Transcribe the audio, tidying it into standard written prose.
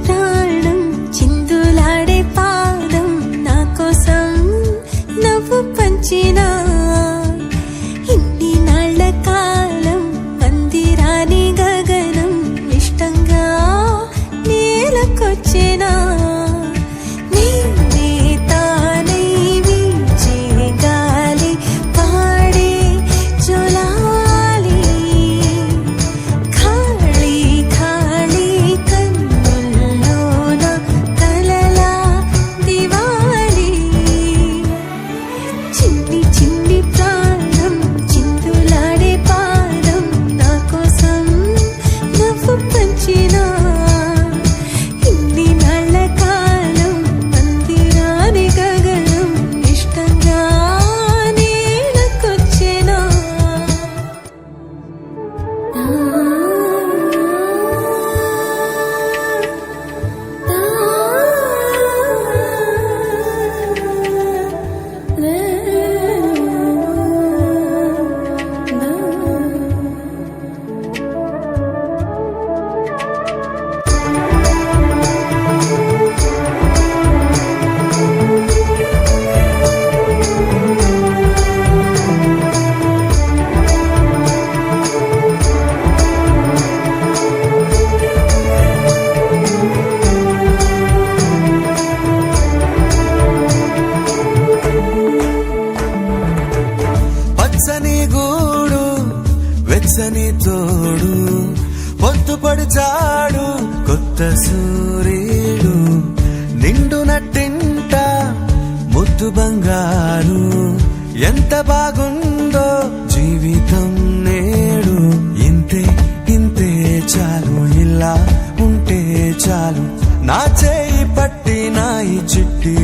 ప్రాణం చిందులాడే పాదం నా కోసం నవ్వు పంచినా ఇన్ని నాళ్ల కాలం మందిరాని గగనం ఇష్టంగా నేలకొచ్చేనా గూడు వెచ్చని తోడు పొద్దుపడిచాడు కొత్త సూర్యుడు నిండు నట్టింట ముద్దు బంగారు ఎంత బాగుందో జీవితం నేడు ఇంతే ఇంతే చాలు ఇలా ఉంటే చాలు నా చేయి పట్టి నా ఈ చిట్టి